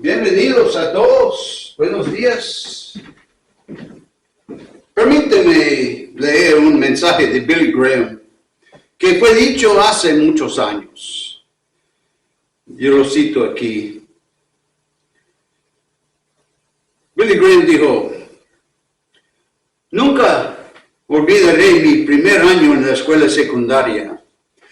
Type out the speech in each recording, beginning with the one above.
Bienvenidos a todos. Buenos días. Permíteme leer un mensaje de Billy Graham que fue dicho hace muchos años. Yo lo cito aquí. Billy Graham dijo: "Nunca olvidaré mi primer año en la escuela secundaria.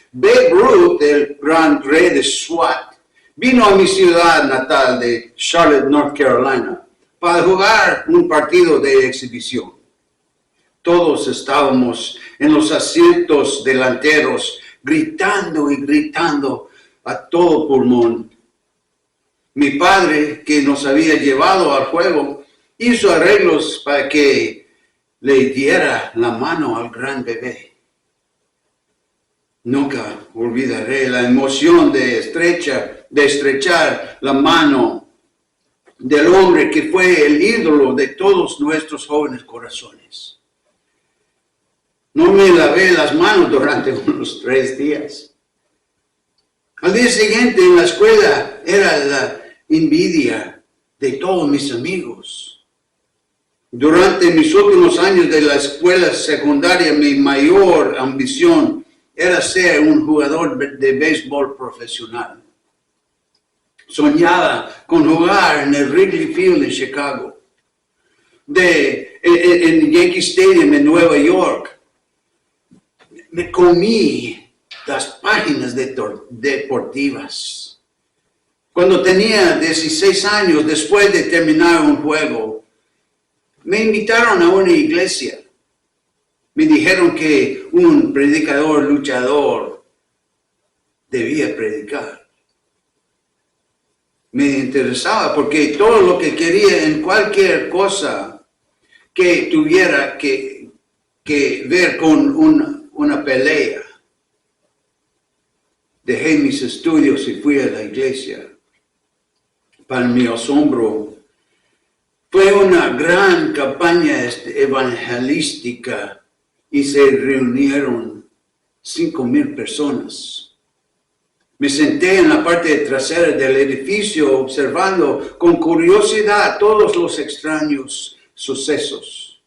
Babe Ruth, el gran rey de SWAT, vino a mi ciudad natal de Charlotte, North Carolina, para jugar un partido de exhibición. Todos estábamos en los asientos delanteros, gritando y gritando a todo pulmón. Mi padre, que nos había llevado al juego, hizo arreglos para que le diera la mano al gran bebé. Nunca olvidaré la emoción de estrechar la mano del hombre que fue el ídolo de todos nuestros jóvenes corazones. No me lavé las manos durante unos 3 días. Al día siguiente en la escuela era la envidia de todos mis amigos. Durante mis últimos años de la escuela secundaria, mi mayor ambición era ser un jugador de béisbol profesional. Soñaba con jugar en el Wrigley Field en Chicago, en Yankee Stadium en Nueva York. Me comí las páginas deportivas. Cuando tenía 16 años, después de terminar un juego, me invitaron a una iglesia. Me dijeron que un predicador luchador debía predicar. Me interesaba porque todo lo que quería en cualquier cosa que tuviera que ver con una pelea. Dejé mis estudios y fui a la iglesia. Para mi asombro, fue una gran campaña evangelística y se reunieron 5,000 personas. Me senté en la parte trasera del edificio observando con curiosidad todos los extraños sucesos.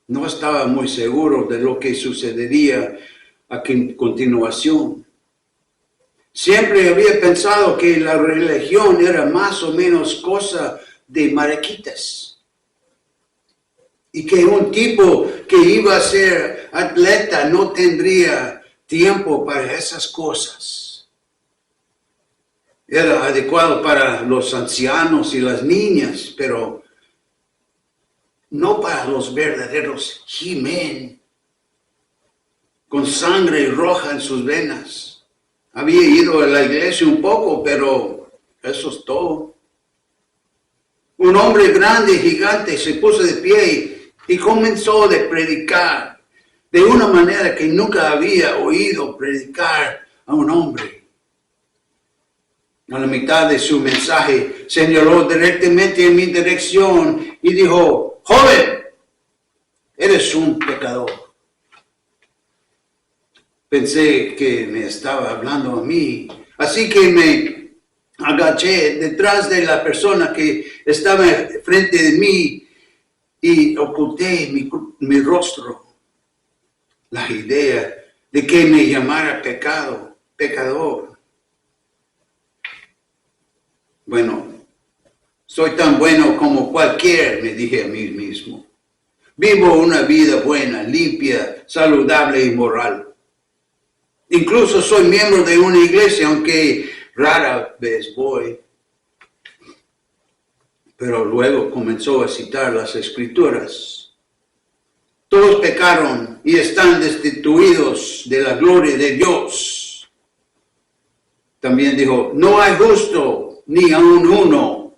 No estaba muy seguro de lo que sucedería a continuación. Siempre había pensado que la religión era más o menos cosa de mariquitas. Y que un tipo que iba a ser atleta no tendría tiempo para esas cosas. Era adecuado para los ancianos y las niñas, pero no para los verdaderos He-Men, con sangre roja en sus venas. Había ido a la iglesia un poco, pero eso es todo. Un hombre grande y gigante se puso de pie y comenzó a predicar de una manera que nunca había oído predicar a un hombre. A la mitad de su mensaje señaló directamente en mi dirección y dijo: "Joven, eres un pecador". Pensé que me estaba hablando a mí, así que me agaché detrás de la persona que estaba frente de mí y oculté mi rostro. La idea de que me llamara pecador. Bueno, soy tan bueno como cualquiera, me dije a mí mismo. Vivo una vida buena, limpia, saludable y moral. Incluso soy miembro de una iglesia, aunque rara vez voy. Pero luego comenzó a citar las escrituras. Todos pecaron y están destituidos de la gloria de Dios. También dijo: "No hay justo ni aun uno",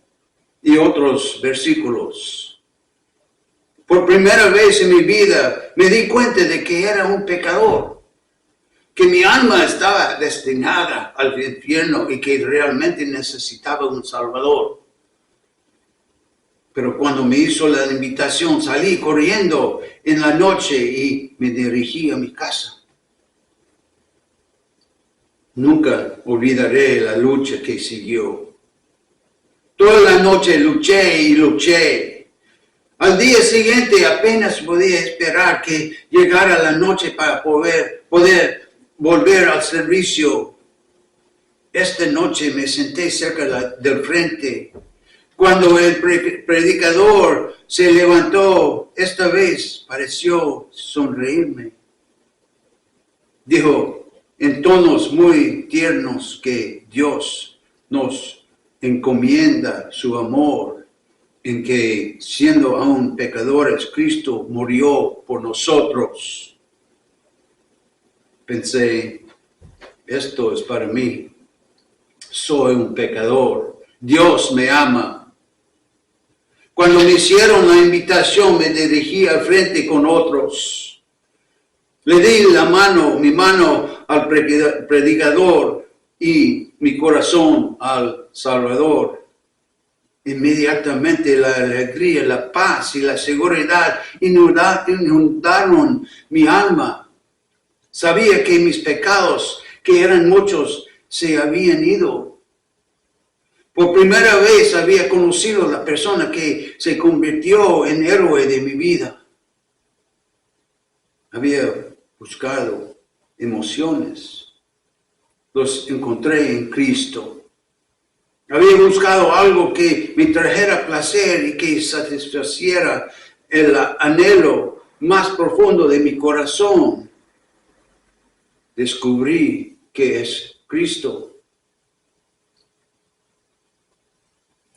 y otros versículos. Por primera vez en mi vida me di cuenta de que era un pecador, que mi alma estaba destinada al infierno y que realmente necesitaba un Salvador. Pero cuando me hizo la invitación, salí corriendo en la noche y me dirigí a mi casa. Nunca olvidaré la lucha que siguió. Toda la noche luché y luché. Al día siguiente apenas podía esperar que llegara la noche para poder volver al servicio. Esta noche me senté cerca del frente. Cuando el predicador se levantó, esta vez pareció sonreírme. Dijo en tonos muy tiernos que Dios nos encomienda su amor, en que siendo aún pecadores, Cristo murió por nosotros. Pensé, esto es para mí. Soy un pecador. Dios me ama. Cuando me hicieron la invitación, me dirigí al frente con otros. Le di mi mano al predicador y mi corazón al Salvador. Inmediatamente la alegría, la paz y la seguridad inundaron mi alma. Sabía que mis pecados, que eran muchos, se habían ido. Por primera vez había conocido a la persona que se convirtió en héroe de mi vida. Había buscado emociones. Los encontré en Cristo. Había buscado algo que me trajera placer y que satisfaciera el anhelo más profundo de mi corazón. Descubrí que es Cristo.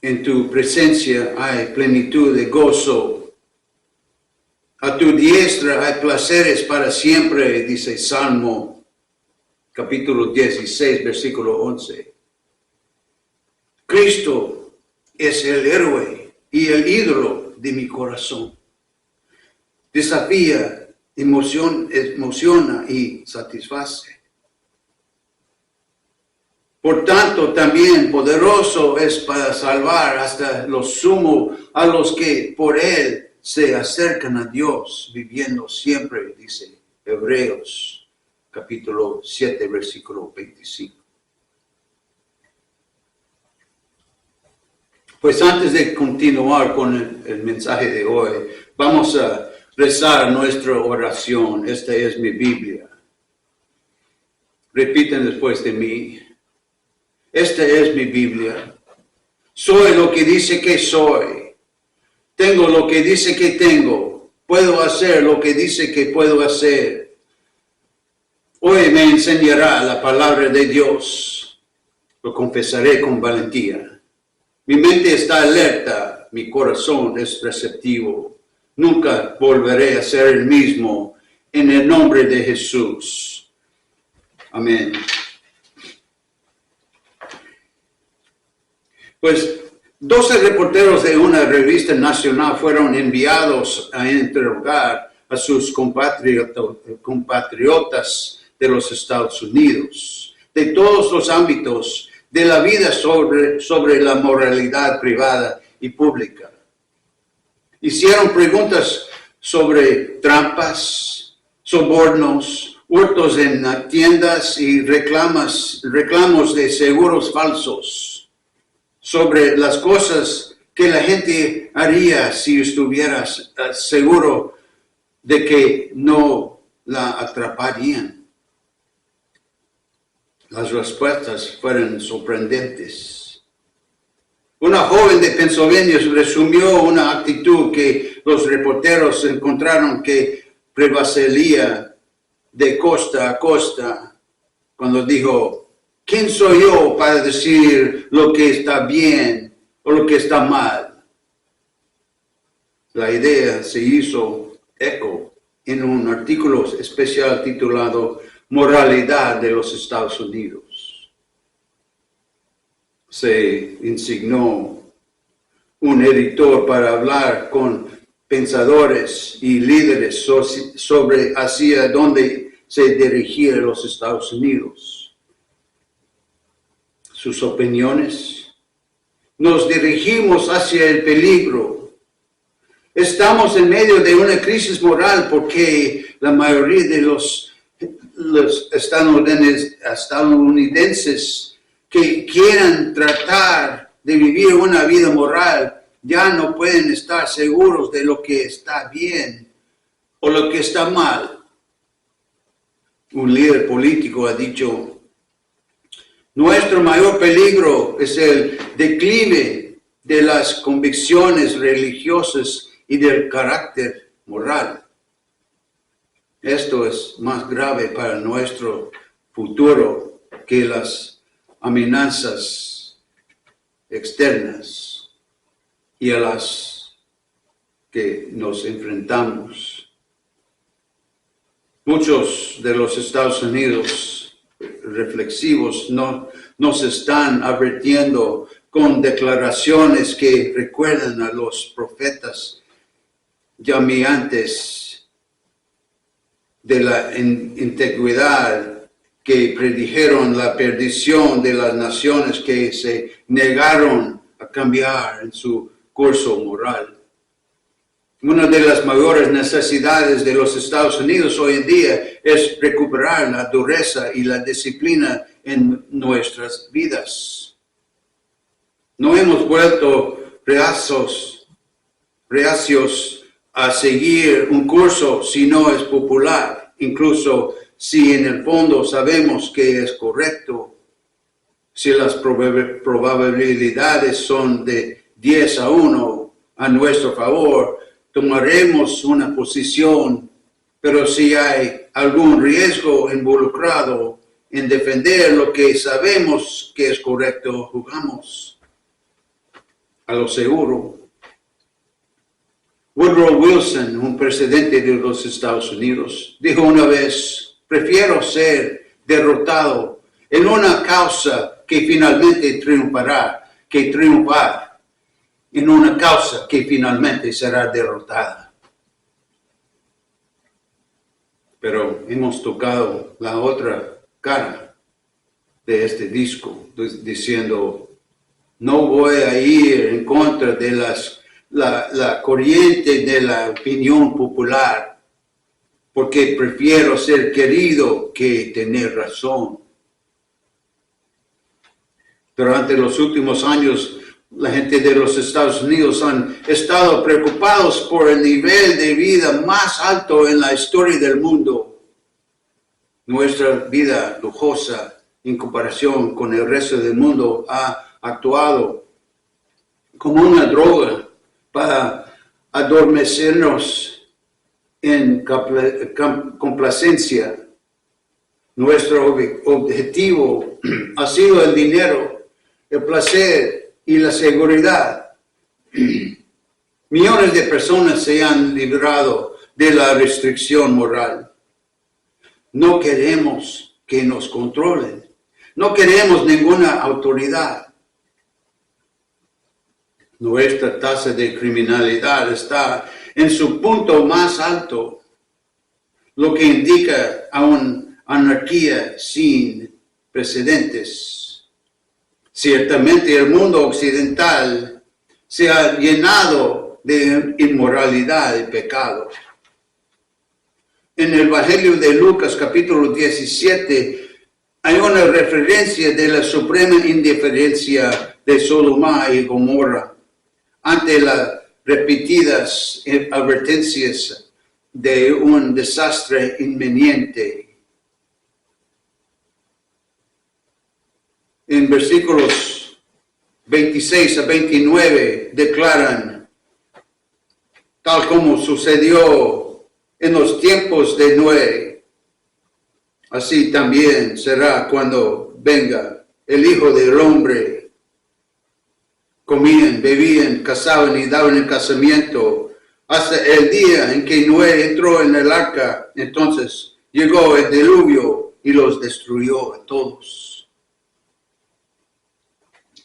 En tu presencia hay plenitud de gozo. A tu diestra hay placeres para siempre, dice Salmo, capítulo 16, versículo 11. Cristo es el héroe y el ídolo de mi corazón. Desafía, emociona y satisface. Por tanto, también poderoso es para salvar hasta lo sumo a los que por él se acercan a Dios, viviendo siempre, dice Hebreos, capítulo 7, versículo 25. Pues antes de continuar con el mensaje de hoy, vamos a rezar nuestra oración. Esta es mi Biblia. Repiten después de mí. Esta es mi Biblia. Soy lo que dice que soy. Tengo lo que dice que tengo. Puedo hacer lo que dice que puedo hacer. Hoy me enseñará la palabra de Dios. Lo confesaré con valentía. Mi mente está alerta. Mi corazón es receptivo. Nunca volveré a ser el mismo. En el nombre de Jesús. Amén. Pues 12 reporteros de una revista nacional fueron enviados a interrogar a sus compatriotas de los Estados Unidos, de todos los ámbitos de la vida sobre la moralidad privada y pública. Hicieron preguntas sobre trampas, sobornos, hurtos en tiendas y reclamos de seguros falsos, sobre las cosas que la gente haría si estuviera seguro de que no la atraparían. Las respuestas fueron sorprendentes. Una joven de Pennsylvania resumió una actitud que los reporteros encontraron que prevalecería de costa a costa cuando dijo: ¿quién soy yo para decir lo que está bien o lo que está mal? La idea se hizo eco en un artículo especial titulado Moralidad de los Estados Unidos. Se designó un editor para hablar con pensadores y líderes sobre hacia dónde se dirigían los Estados Unidos. Sus opiniones. Nos dirigimos hacia el peligro. Estamos en medio de una crisis moral porque la mayoría de los estadounidenses que quieran tratar de vivir una vida moral ya no pueden estar seguros de lo que está bien o lo que está mal. Un líder político ha dicho: nuestro mayor peligro es el declive de las convicciones religiosas y del carácter moral. Esto es más grave para nuestro futuro que las amenazas externas y a las que nos enfrentamos. Muchos de los Estados Unidos reflexivos nos están advirtiendo con declaraciones que recuerdan a los profetas llameantes de la integridad que predijeron la perdición de las naciones que se negaron a cambiar en su curso moral. Una de las mayores necesidades de los Estados Unidos hoy en día es recuperar la dureza y la disciplina en nuestras vidas. No hemos vuelto reacios a seguir un curso si no es popular, incluso si en el fondo sabemos que es correcto. Si las probabilidades son de 10-1 a nuestro favor, tomaremos una posición, pero si hay algún riesgo involucrado en defender lo que sabemos que es correcto, jugamos a lo seguro. Woodrow Wilson, un presidente de los Estados Unidos, dijo una vez: prefiero ser derrotado en una causa que finalmente triunfará, que triunfar en una causa que finalmente será derrotada. Pero hemos tocado la otra cara de este disco, diciendo: no voy a ir en contra de la corriente de la opinión popular, porque prefiero ser querido que tener razón. Durante los últimos años, la gente de los Estados Unidos han estado preocupados por el nivel de vida más alto en la historia del mundo. Nuestra vida lujosa, en comparación con el resto del mundo, ha actuado como una droga para adormecernos en complacencia. Nuestro objetivo ha sido el dinero, el placer y la seguridad. Millones de personas se han librado de la restricción moral. No queremos que nos controlen. No queremos ninguna autoridad. Nuestra tasa de criminalidad está en su punto más alto, lo que indica a una anarquía sin precedentes. Ciertamente el mundo occidental se ha llenado de inmoralidad y pecado. En el Evangelio de Lucas, capítulo 17, hay una referencia de la suprema indiferencia de Sodoma y Gomorra ante las repetidas advertencias de un desastre inminente. En versículos 26 a 29 declaran: tal como sucedió en los tiempos de Noé, así también será cuando venga el Hijo del Hombre. Comían, bebían, casaban y daban en casamiento hasta el día en que Noé entró en el arca. Entonces llegó el diluvio y los destruyó a todos.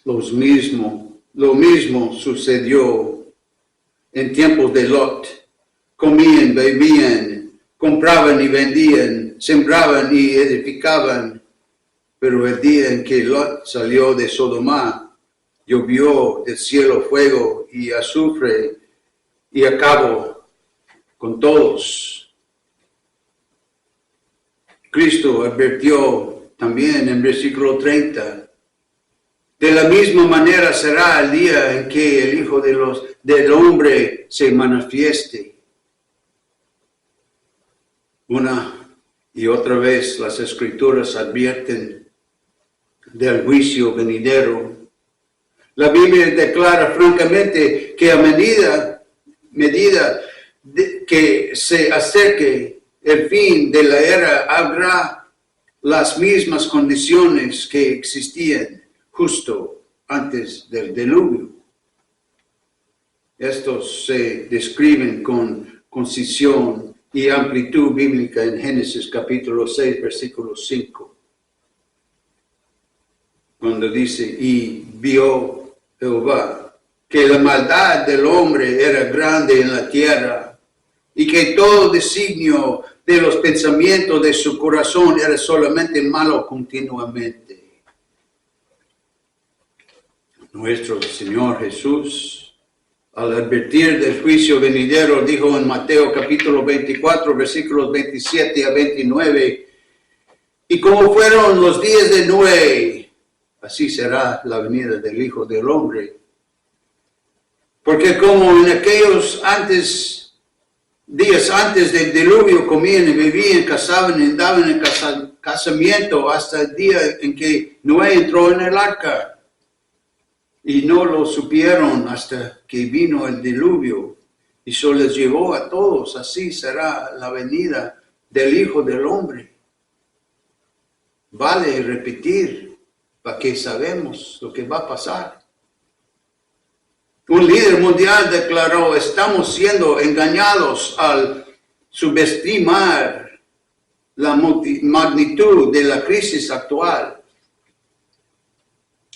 Lo mismo sucedió en tiempos de Lot. Comían, bebían, compraban y vendían, sembraban y edificaban. Pero el día en que Lot salió de Sodoma, llovió del cielo fuego y azufre y acabó con todos. Cristo advirtió también en versículo 30 De la misma manera será el día en que el Hijo del Hombre se manifieste. Una y otra vez las Escrituras advierten del juicio venidero. La Biblia declara francamente que a medida que se acerque el fin de la era, habrá las mismas condiciones que existían justo antes del diluvio. Estos se describen con concisión y amplitud bíblica en Génesis capítulo 6, versículo 5. Cuando dice, y vio Jehová que la maldad del hombre era grande en la tierra y que todo designio de los pensamientos de su corazón era solamente malo continuamente. Nuestro Señor Jesús, al advertir del juicio venidero, dijo en Mateo capítulo 24, versículos 27 a 29, y como fueron los días de Noé, así será la venida del Hijo del Hombre. Porque como en aquellos días antes del diluvio comían y bebían, casaban y andaban en casamiento hasta el día en que Noé entró en el arca. Y no lo supieron hasta que vino el diluvio y se les llevó a todos. Así será la venida del Hijo del Hombre. Vale repetir para que sabemos lo que va a pasar. Un líder mundial declaró, estamos siendo engañados al subestimar la magnitud de la crisis actual.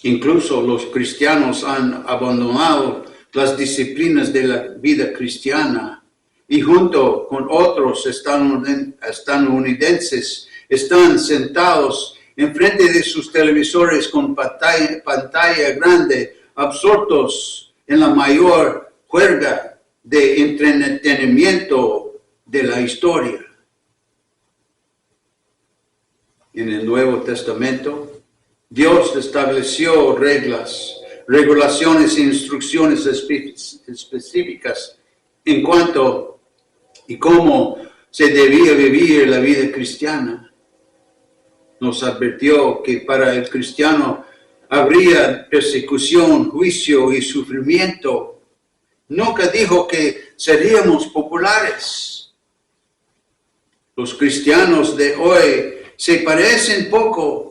Incluso los cristianos han abandonado las disciplinas de la vida cristiana y junto con otros estadounidenses están sentados enfrente de sus televisores con pantalla grande, absortos en la mayor juerga de entretenimiento de la historia. En el Nuevo Testamento, Dios estableció regulaciones e instrucciones específicas en cuanto y cómo se debía vivir la vida cristiana. Nos advirtió que para el cristiano habría persecución, juicio y sufrimiento. Nunca dijo que seríamos populares. Los cristianos de hoy se parecen poco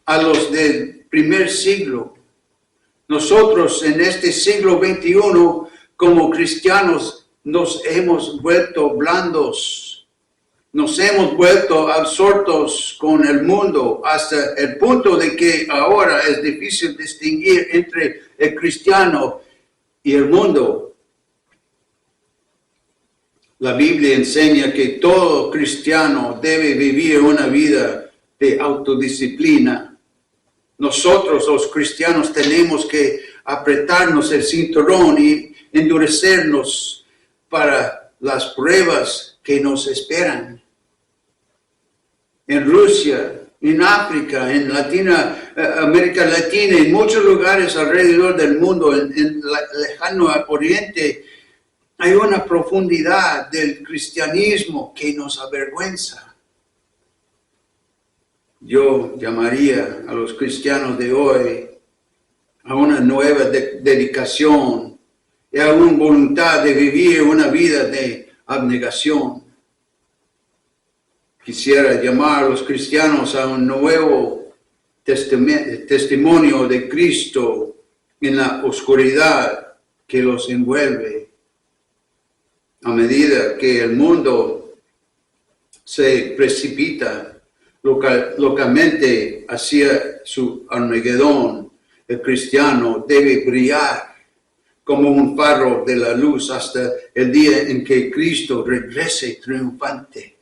a los del primer siglo. Nosotros en este siglo XXI, como cristianos, nos hemos vuelto blandos, nos hemos vuelto absortos con el mundo hasta el punto de que ahora es difícil distinguir entre el cristiano y el mundo. La Biblia enseña que todo cristiano debe vivir una vida de autodisciplina. Nosotros los cristianos tenemos que apretarnos el cinturón y endurecernos para las pruebas que nos esperan. En Rusia, en África, en América Latina, en muchos lugares alrededor del mundo, en el lejano oriente, hay una profundidad del cristianismo que nos avergüenza. Yo llamaría a los cristianos de hoy a una nueva dedicación y a una voluntad de vivir una vida de abnegación. Quisiera llamar a los cristianos a un nuevo testimonio de Cristo en la oscuridad que los envuelve. A medida que el mundo se precipita locamente hacia su Armagedón, el cristiano debe brillar como un faro de la luz hasta el día en que Cristo regrese triunfante.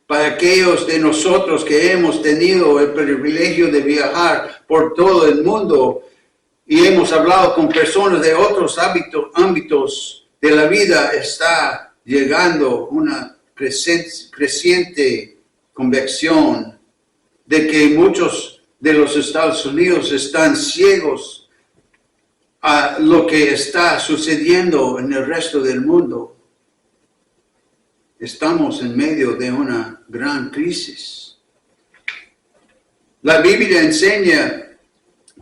Para aquellos de nosotros que hemos tenido el privilegio de viajar por todo el mundo y hemos hablado con personas de otros ámbitos de la vida, está llegando una creciente convicción de que muchos de los Estados Unidos están ciegos a lo que está sucediendo en el resto del mundo. Estamos en medio de una gran crisis. La Biblia enseña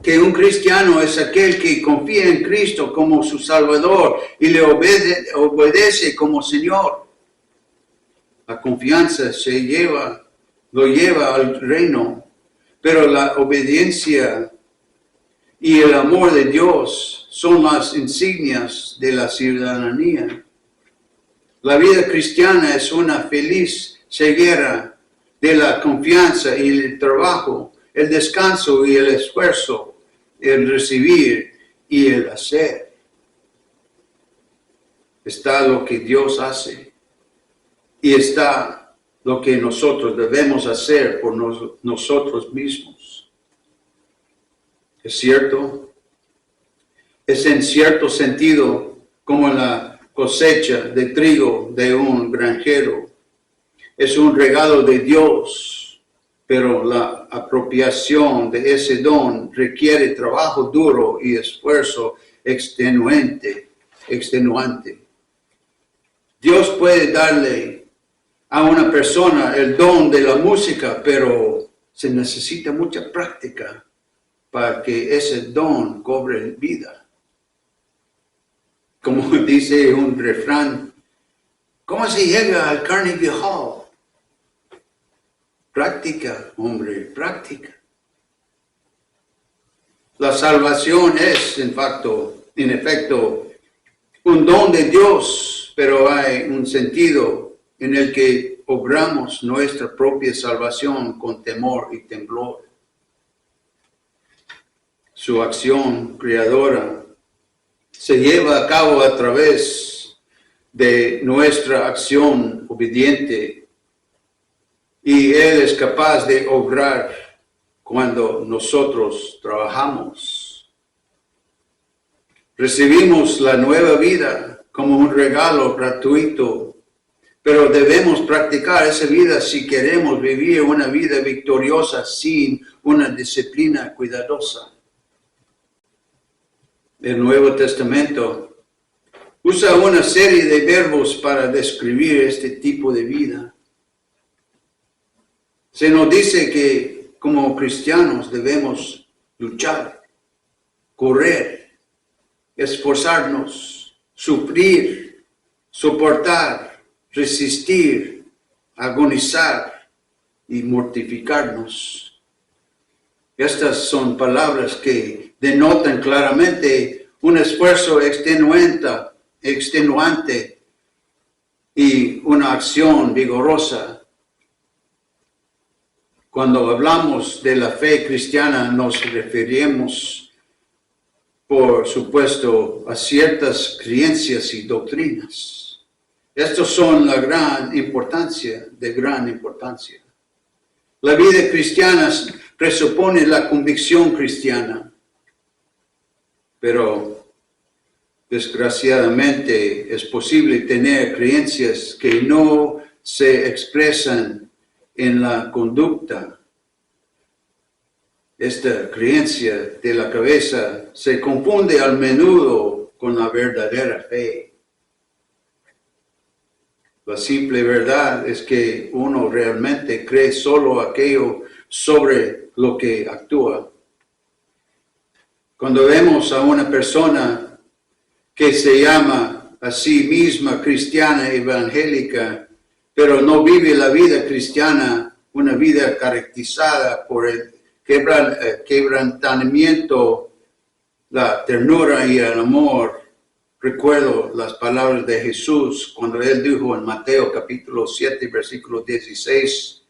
que un cristiano es aquel que confía en Cristo como su Salvador y le obedece como Señor. La confianza lo lleva al reino, pero la obediencia y el amor de Dios son las insignias de la ciudadanía. La vida cristiana es una feliz ceguera de la confianza y el trabajo, el descanso y el esfuerzo, el recibir y el hacer. Está lo que Dios hace y está lo que nosotros debemos hacer por nosotros mismos. ¿Es cierto? Es en cierto sentido como la cosecha de trigo de un granjero. Es un regalo de Dios, pero la apropiación de ese don requiere trabajo duro y esfuerzo extenuante. Dios puede darle a una persona el don de la música, pero se necesita mucha práctica para que ese don cobre vida. Como dice un refrán, ¿cómo se llega al Carnegie Hall? Práctica, hombre, práctica. La salvación es, en efecto, un don de Dios, pero hay un sentido en el que obramos nuestra propia salvación con temor y temblor. Su acción creadora se lleva a cabo a través de nuestra acción obediente y Él es capaz de obrar cuando nosotros trabajamos. Recibimos la nueva vida como un regalo gratuito, pero debemos practicar esa vida si queremos vivir una vida victoriosa sin una disciplina cuidadosa. El Nuevo Testamento usa una serie de verbos para describir este tipo de vida. Se nos dice que como cristianos debemos luchar, correr, esforzarnos, sufrir, soportar, resistir, agonizar y mortificarnos. Estas son palabras que denotan claramente un esfuerzo extenuante y una acción vigorosa. Cuando hablamos de la fe cristiana nos referimos, por supuesto, a ciertas creencias y doctrinas. Estos son de gran importancia. La vida cristiana presupone la convicción cristiana, pero desgraciadamente es posible tener creencias que no se expresan en la conducta. Esta creencia de la cabeza se confunde a menudo con la verdadera fe. La simple verdad es que uno realmente cree solo aquello sobre lo que actúa. Cuando vemos a una persona que se llama a sí misma cristiana evangélica, pero no vive la vida cristiana, una vida caracterizada por el quebrantamiento, la ternura y el amor. Recuerdo las palabras de Jesús cuando Él dijo en Mateo capítulo 7, versículo 16,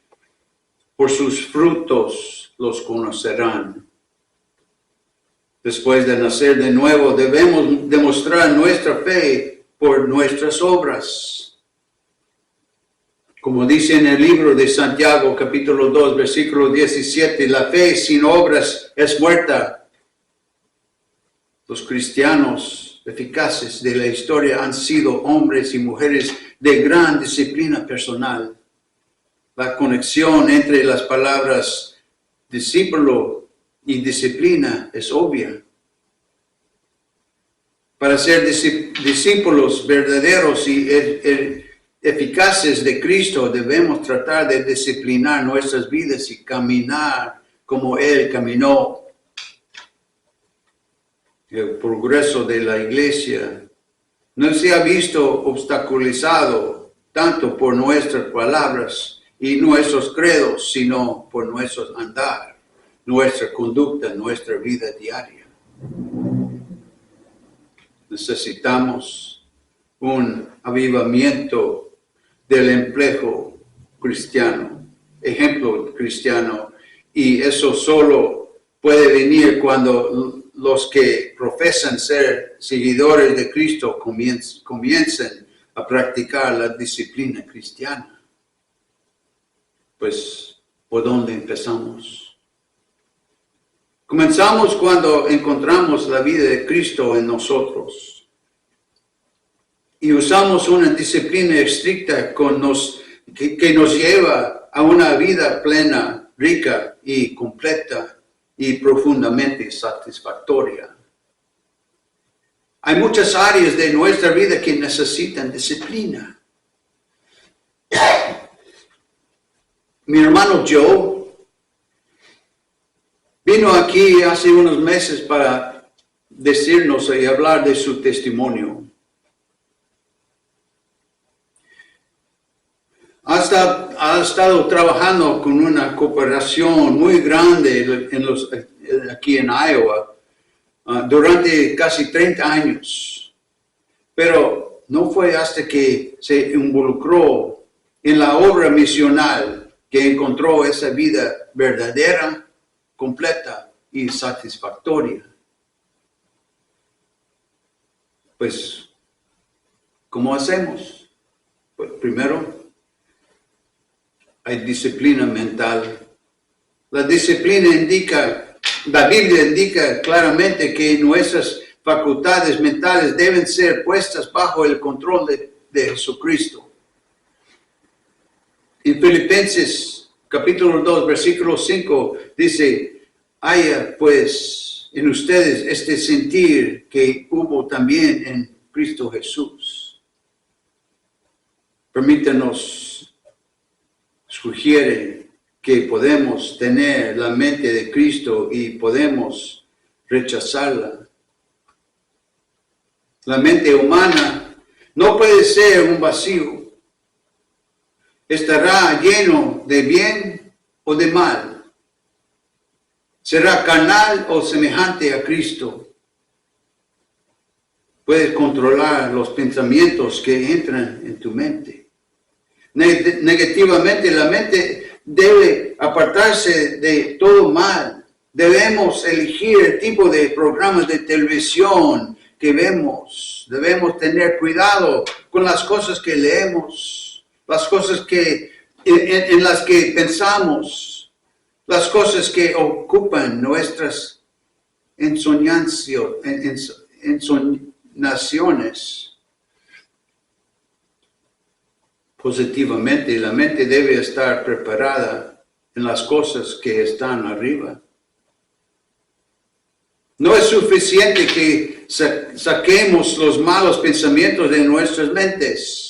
por sus frutos los conocerán. Después de nacer de nuevo, debemos demostrar nuestra fe por nuestras obras. Como dice en el libro de Santiago, capítulo 2, versículo 17, la fe sin obras es muerta. Los cristianos eficaces de la historia han sido hombres y mujeres de gran disciplina personal. La conexión entre las palabras discípulo y disciplina es obvia. Para ser discípulos verdaderos y eficaces de Cristo, debemos tratar de disciplinar nuestras vidas y caminar como Él caminó. El progreso de la iglesia no se ha visto obstaculizado tanto por nuestras palabras y nuestros credos, sino por nuestro andar, nuestra conducta, nuestra vida diaria. Necesitamos un avivamiento del ejemplo cristiano, y eso solo puede venir cuando los que profesan ser seguidores de Cristo comiencen a practicar la disciplina cristiana. Pues, ¿por dónde empezamos? Comenzamos cuando encontramos la vida de Cristo en nosotros y usamos una disciplina estricta que nos lleva a una vida plena, rica y completa y profundamente satisfactoria. Hay muchas áreas de nuestra vida que necesitan disciplina. Mi hermano Joe vino aquí hace unos meses para decirnos y hablar de su testimonio. Ha estado trabajando con una cooperación muy grande aquí en Iowa durante casi 30 años. Pero no fue hasta que se involucró en la obra misional que encontró esa vida verdadera, completa y satisfactoria. Pues, ¿cómo hacemos? Pues primero, hay disciplina mental. La Biblia indica claramente que nuestras facultades mentales deben ser puestas bajo el control de Jesucristo. En Filipenses capítulo 2, versículo 5 dice, haya pues en ustedes este sentir que hubo también en Cristo Jesús. Permítanos sugiere que podemos tener la mente de Cristo y podemos rechazarla. La mente humana no puede ser un vacío. Estará lleno de bien o de mal. Será carnal o semejante a Cristo. Puedes controlar los pensamientos que entran en tu mente. Negativamente, la mente debe apartarse de todo mal. Debemos elegir el tipo de programas de televisión que vemos. Debemos tener cuidado con las cosas que leemos. Las cosas en las que pensamos, las cosas que ocupan nuestras ensoñaciones. Positivamente, la mente debe estar preparada en las cosas que están arriba. No es suficiente que saquemos los malos pensamientos de nuestras mentes.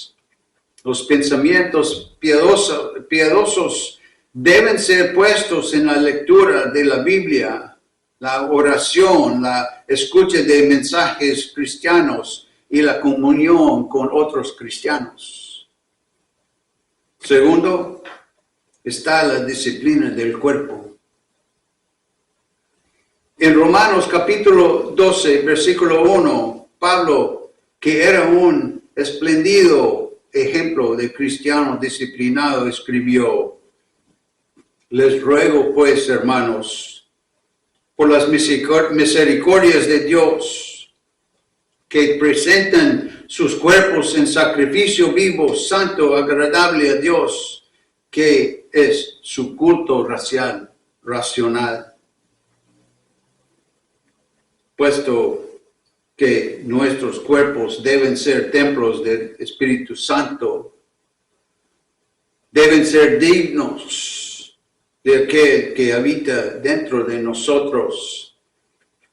Los pensamientos piadosos deben ser puestos en la lectura de la Biblia, la oración, la escucha de mensajes cristianos y la comunión con otros cristianos. Segundo, está la disciplina del cuerpo. En Romanos capítulo 12, versículo 1, Pablo, que era un espléndido ejemplo de cristiano disciplinado, escribió, les ruego pues, hermanos, por las misericordias de Dios, que presenten sus cuerpos en sacrificio vivo, santo, agradable a Dios, que es su culto racional. Puesto que nuestros cuerpos deben ser templos del Espíritu Santo, deben ser dignos de aquel que habita dentro de nosotros.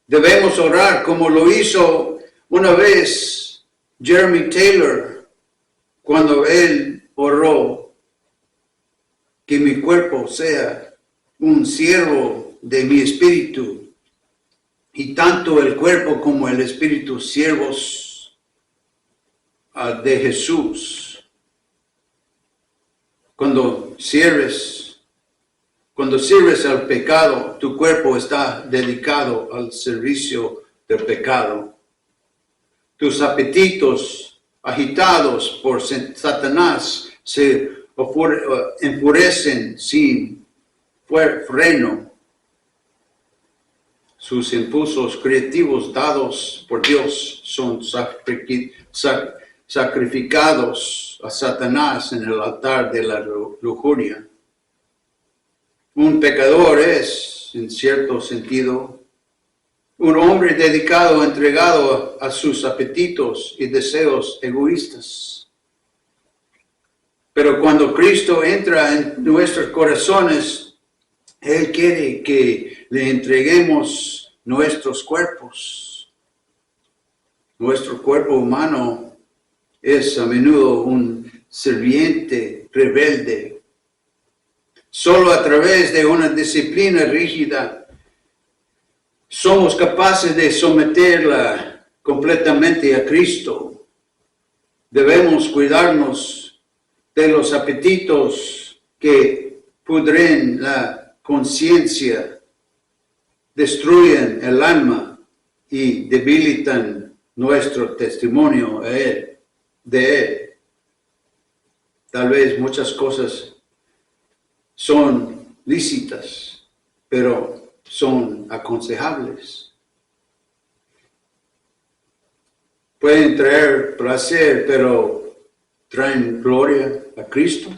Debemos orar como lo hizo una vez Jeremy Taylor cuando él oró, que mi cuerpo sea un siervo de mi espíritu, y tanto el cuerpo como el espíritu siervos de Jesús. Cuando sirves al pecado, tu cuerpo está dedicado al servicio del pecado. Tus apetitos agitados por Satanás se enfurecen sin freno. Sus impulsos creativos dados por Dios son sacrificados a Satanás en el altar de la lujuria. Un pecador es, en cierto sentido, un hombre dedicado, entregado a sus apetitos y deseos egoístas. Pero cuando Cristo entra en nuestros corazones, Él quiere que le entreguemos nuestros cuerpos. Nuestro cuerpo humano es a menudo un sirviente rebelde. Solo a través de una disciplina rígida somos capaces de someterla completamente a Cristo. Debemos cuidarnos de los apetitos que pudren la conciencia, destruyen el alma y debilitan nuestro testimonio de Él. Tal vez muchas cosas son lícitas, pero son aconsejables. Pueden traer placer, pero traen gloria a Cristo.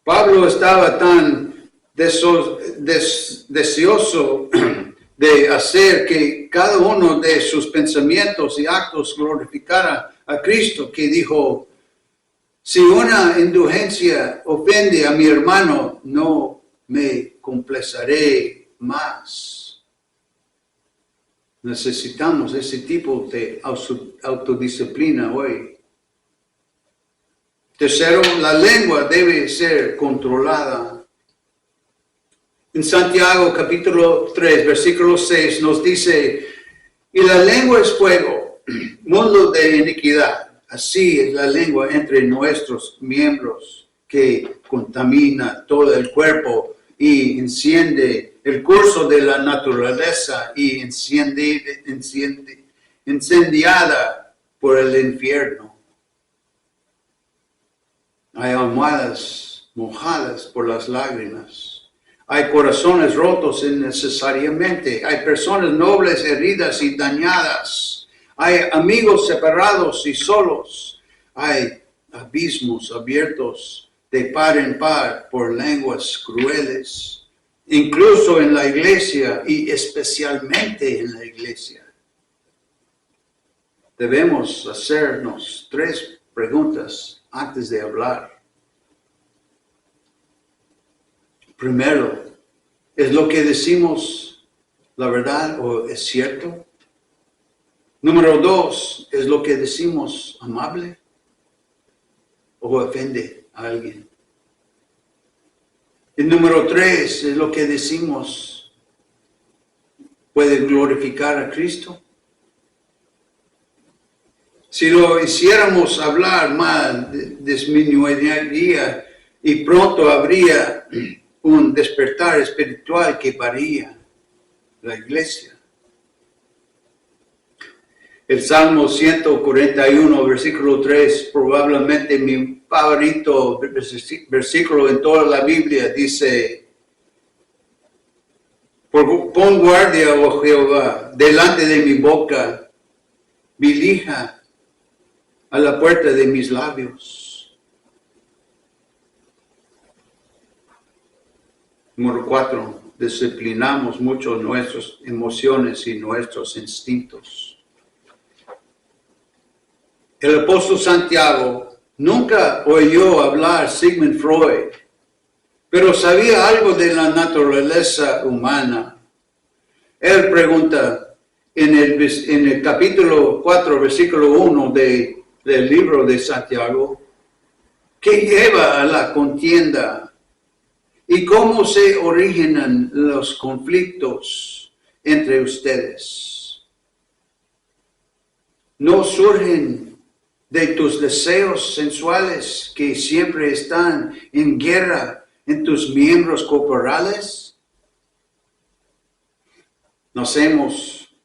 Pablo estaba tan deseoso de hacer que cada uno de sus pensamientos y actos glorificara a Cristo, que dijo: si una indulgencia ofende a mi hermano, no me complaceré más. Necesitamos ese tipo de autodisciplina hoy. Tercero, la lengua debe ser controlada. En Santiago capítulo 3, versículo 6 nos dice: y la lengua es fuego, mundo de iniquidad. Así es la lengua entre nuestros miembros, que contamina todo el cuerpo y enciende el curso de la naturaleza y incendiada por el infierno. Hay almohadas mojadas por las lágrimas. Hay corazones rotos innecesariamente. Hay personas nobles heridas y dañadas. Hay amigos separados y solos. Hay abismos abiertos de par en par por lenguas crueles, incluso en la iglesia y especialmente en la iglesia. Debemos hacernos 3 preguntas antes de hablar. Primero, ¿es lo que decimos la verdad o es cierto? Número 2, ¿es lo que decimos amable o ofende a alguien? Y número 3, ¿es lo que decimos puede glorificar a Cristo? Si lo hiciéramos hablar mal, disminuiría y pronto habría un despertar espiritual que varía la iglesia. El Salmo 141, versículo 3, probablemente mi favorito versículo en toda la Biblia, dice: pon guardia, oh Jehová, delante de mi boca, vigila a la puerta de mis labios. Número 4, disciplinamos mucho nuestras emociones y nuestros instintos. El apóstol Santiago nunca oyó hablar Sigmund Freud pero sabía algo de la naturaleza humana. Él pregunta en el capítulo 4, versículo 1 del libro de Santiago, ¿qué lleva a la contienda? ¿Y cómo se originan los conflictos entre ustedes? ¿No surgen de tus deseos sensuales que siempre están en guerra en tus miembros corporales? Nacemos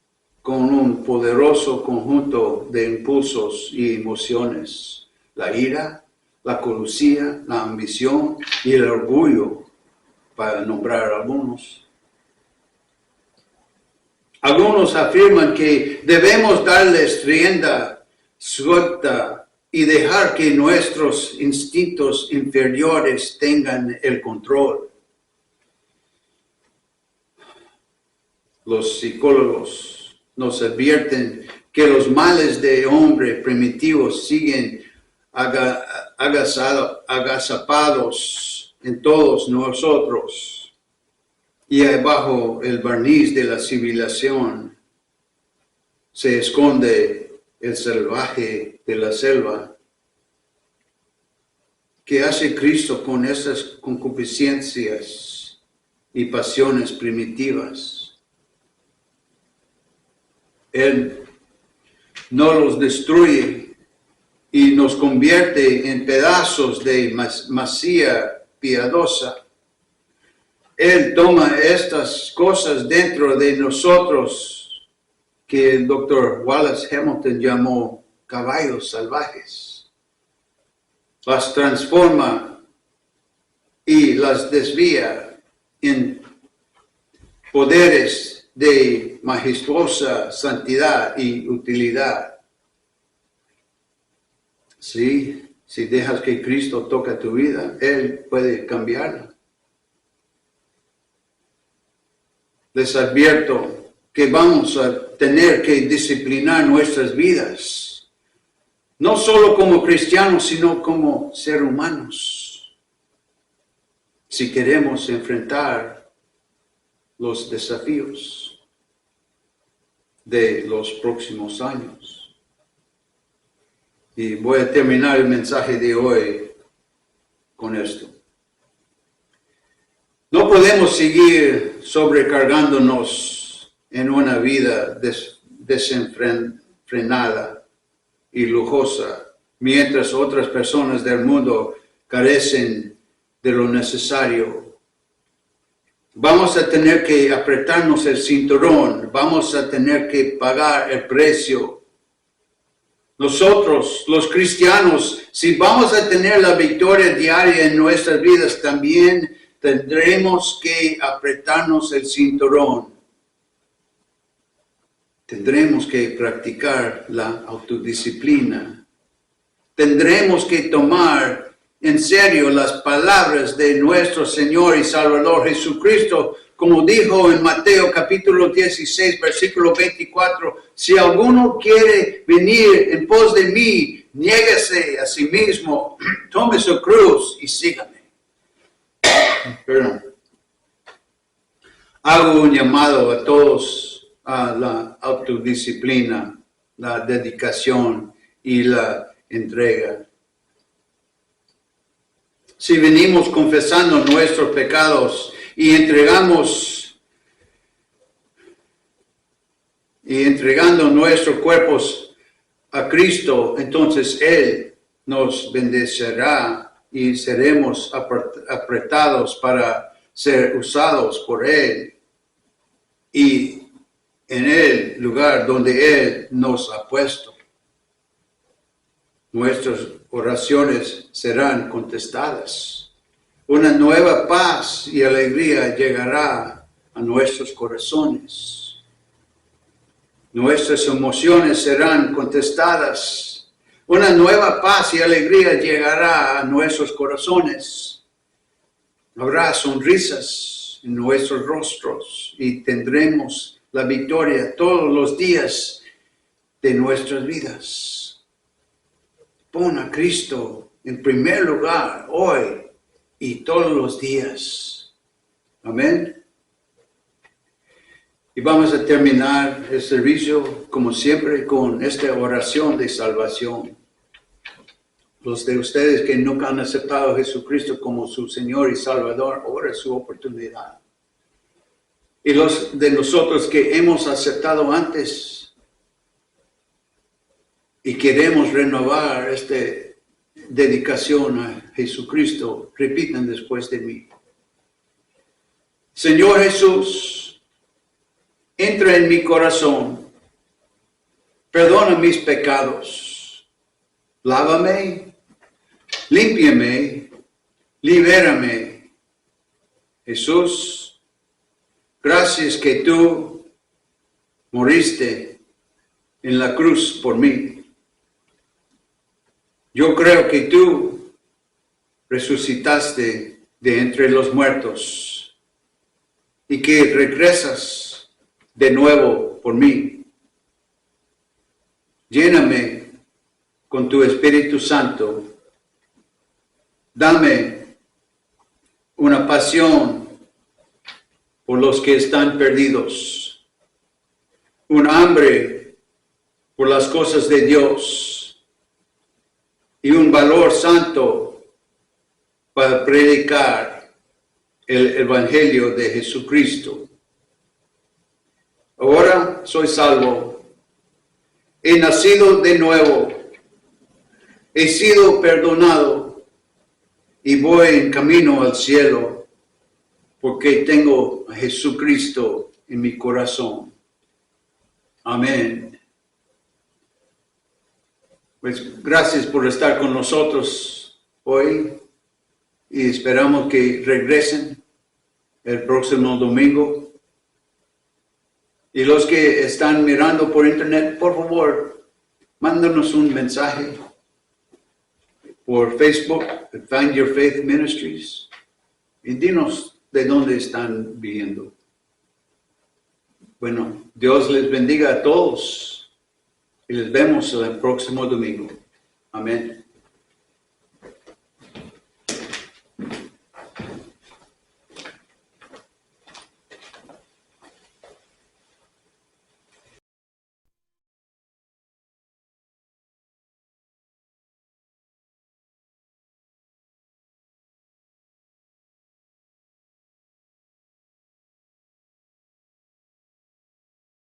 con un poderoso conjunto de impulsos y emociones: la ira, la codicia, la ambición y el orgullo, para nombrar algunos. Algunos afirman que debemos darles rienda suelta y dejar que nuestros instintos inferiores tengan el control. Los psicólogos nos advierten que los males de hombre primitivo siguen agazapados en todos nosotros, y bajo el barniz de la civilización se esconde el salvaje de la selva. ¿Qué hace Cristo con esas concupiscencias y pasiones primitivas? Él no los destruye y nos convierte en pedazos de masía piadosa. Él toma estas cosas dentro de nosotros, que el Dr. Wallace Hamilton llamó caballos salvajes. Las transforma y las desvía en poderes de majestuosa santidad y utilidad. Sí, si dejas que Cristo toque tu vida, Él puede cambiarla. Les advierto que vamos a tener que disciplinar nuestras vidas, no solo como cristianos, sino como seres humanos, si queremos enfrentar los desafíos de los próximos años. Y voy a terminar el mensaje de hoy con esto. No podemos seguir sobrecargándonos en una vida desenfrenada y lujosa, mientras otras personas del mundo carecen de lo necesario. Vamos a tener que apretarnos el cinturón, vamos a tener que pagar el precio. Nosotros, los cristianos, si vamos a tener la victoria diaria en nuestras vidas, también tendremos que apretarnos el cinturón. Tendremos que practicar la autodisciplina. Tendremos que tomar en serio las palabras de nuestro Señor y Salvador Jesucristo, como dijo en Mateo capítulo 16, versículo 24, si alguno quiere venir en pos de mí, niéguese a sí mismo, tome su cruz y sígame. Perdón. Hago un llamado a todos a la autodisciplina, la dedicación y la entrega. Si venimos confesando nuestros pecados y entregando nuestros cuerpos a Cristo, entonces Él nos bendecirá y seremos apretados para ser usados por Él y en el lugar donde Él nos ha puesto. Nuestras oraciones serán contestadas. Una nueva paz y alegría llegará a nuestros corazones. Nuestras emociones serán contestadas. Una nueva paz y alegría llegará a nuestros corazones. Habrá sonrisas en nuestros rostros y tendremos la victoria todos los días de nuestras vidas. Pon a Cristo en primer lugar hoy y todos los días. Amén. Y vamos a terminar el servicio, como siempre, con esta oración de salvación. Los de ustedes que nunca han aceptado a Jesucristo como su Señor y Salvador, ahora es su oportunidad. Y los de nosotros que hemos aceptado antes y queremos renovar esta dedicación a Jesucristo, repiten después de mí. Señor Jesús, entra en mi corazón, perdona mis pecados, lávame, límpiame, libérame. Jesús, gracias que tú moriste en la cruz por mí. Yo creo que tú resucitaste de entre los muertos y que regresas de nuevo por mí. Lléname con tu Espíritu Santo. Dame una pasión por los que están perdidos, un hambre por las cosas de Dios y un valor santo para predicar el Evangelio de Jesucristo. Ahora soy salvo, he nacido de nuevo, he sido perdonado y voy en camino al cielo porque tengo a Jesucristo en mi corazón. Amén. Pues gracias por estar con nosotros hoy y esperamos que regresen el próximo domingo. Y los que están mirando por internet, por favor, mándanos un mensaje por Facebook, Find Your Faith Ministries, y dinos de dónde están viendo. Bueno, Dios les bendiga a todos y les vemos el próximo domingo. Amén.